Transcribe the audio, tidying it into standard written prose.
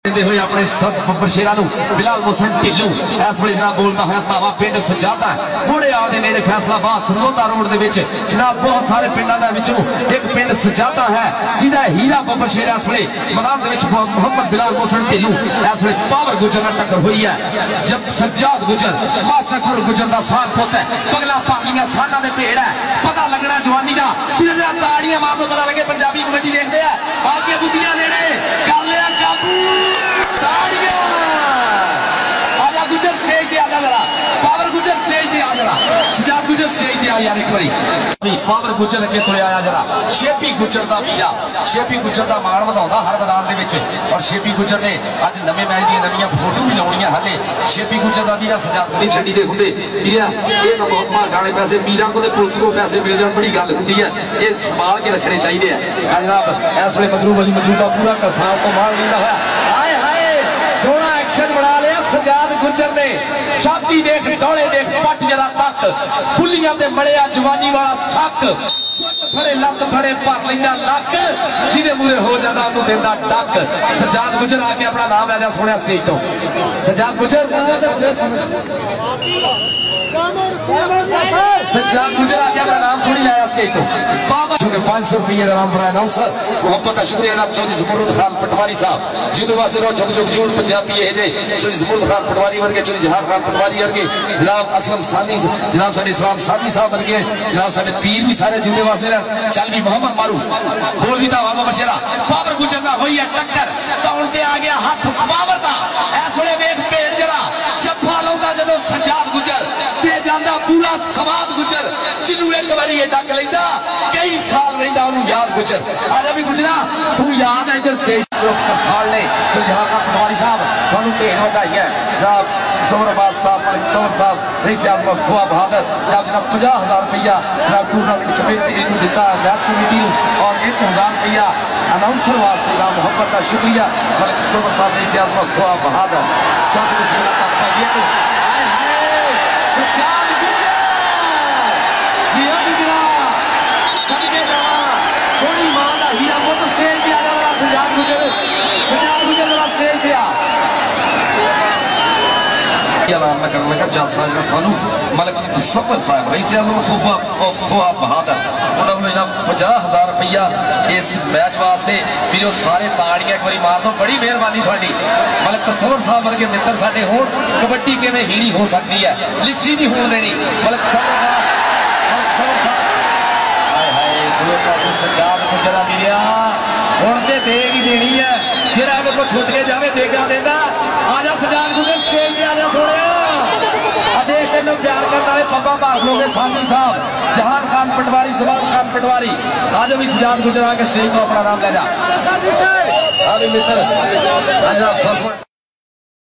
हुए अपने सब बबरशेरा बिलाल मुहसन ढिल्लू इस वे जनाब बोलता हुआ तावा पिंड सजादा घोड़े आदे नेड़े फैसलाबाद सरगोदा रोड दे विच जनाब बहुत सारे पिंडां दे विचों एक पिंड सजादा है जिहदा हीरा बबरशेरा इस वे मैदान दे विच मोहम्मद बिलाल मुहसन ढिल्लू इस वे पावर गुजर नाल टक्कर हुई है। जब सज्जाद गुजर मास्टर अकबर गुजर दा साथ पुत है पगला पालियां साना दे भेड़ है पता लगना जवानी दा ताड़ियां मार दो पता लगे पंजाबी कबड्डी देखदे आ आगे बुद्धियां नेड़े कर लिया काबू आजा गुजर स्टेज पे आजा जरा पावर गुजर स्टेज पे आ जरा सजाद गुजर स्टेज पे आ यार एक बारी पावर गुजर अगे तो आया जरा शेपी गुजर दा वीरा शेपी गुजर दा मान वधाउंदा हर मैदान दे विच और शेपी गुजर ने अज नवे मैच दी नवीं फोटो भी लाउणियां हाले शेपी गुजर दा वीरा सजाद नहीं छड्डी दे हुंदे वीरा ये तो बहुत मार गाने पैसे वीरा को ते पुलिस को पैसे मिल जाण बड़ी गल हुंदी है ये संभाल के रखने चाहिए जनाब इस वे मजरूब अली मजरूबा पूरा करसाल तो मार लेंदा होया हाय हाय सोना एक्शन बना लिया सजाद गुजर ने छाती देख डोले देख पट जरा तक पुलियां ते मड़िया जवानी वाला सक फड़े लत फड़े भर लेंदा लक जिदे मूरे हो जाता उन्होंने देंदा टक सजाद गुजर आके अपना नाम ले जा सोने स्टेज तो सजाद गुजर सज्जाद गुजर आके अपना नाम सुनी लाया स्टेज तो बाबा 500 रुपये का नाम बनाया अनाउंसर मोहब्बत का शुक्रिया जनाब चौधरी ज़मरुद खान पटवारी साहब जिन्होंने वास्ते रो झुक झुक जून पंजाबी है जे चौधरी ज़मरुद खान पटवारी वर्गे चौधरी जहार खान पटवारी वर्गे जनाब असलम सानी जनाब साडे इस्लाम सानी साहब वर्गे जनाब साडे पीर भी सारे जिन्होंने वास्ते चल भी मोहम्मद मारूफ बोल भी दा बाबा बशेरा पावर गुजर दा होई है टक्कर दौड़ के आ गया हाथ पावर दा इस वेले वेख पेड़ जरा जफ्फा लाउंदा जदों सज्जाद गुजर ते जांदा पूरा सवाद गुजर जिन्नू एक बारी ये डक लैंदा कई साल रहिंदा उन्हें याद गुजर आजा भी गुजरा तू याद है इधर स्टेज करसाल ने जहां का पटवारी साहब थानू ढेर वधाई है जनाब समरबाज साहब मलिक समर साहब रईस आजम अफवा बहादुर जनाब 50,000 रुपया जनाब टूर्नामेंट कमेटी ने दिता मैच कमेटी और 1000 रुपया अनाउंसर वास्ते जनाब मोहब्बत का शुक्रिया मलिक समर साहब रईस आजम अफवा बहादुर साथ बिस्मिल्लाह तक ये तो हाय हाय सज्जाद गुजर जी गुजरा सबके नाम सोनी मां दा हीरा पुत स्टेज पे आ जा सज्जाद गुजर जरा स्टेज पे आ ऐलान मैं करने लगा जासा जरा थानू मलिक सफर साहब रईस आजम अफवा बहादुर उन्होंने 50,000 रुपया इस मैच वास्ते मेरे सारे ताड़ियां एक बार मार दो बड़ी मेहरबानी थोड़ी मलिक सफर साहब वर्गे मित्र साडे होण कबड्डी किवें हीणी हो सकती है लिस्सी नहीं होण देनी मलिक सफर साहब हाय हाय दूसरे पासे सज्जाद गुजर वीरिया हुण ते दे ही देनी है जेड़ा अगर को छुट के जावे देगा देगा आजा सज्जाद गुजर स्टेज पे आजा सोनिया देख के प्यार करने वाले पब्बा भागलों के सानी साहब जहान खान पटवारी जवान खान पटवारी आज भी सज्जाद गुजर आके स्टेज को अपना नाम ले जा मित्र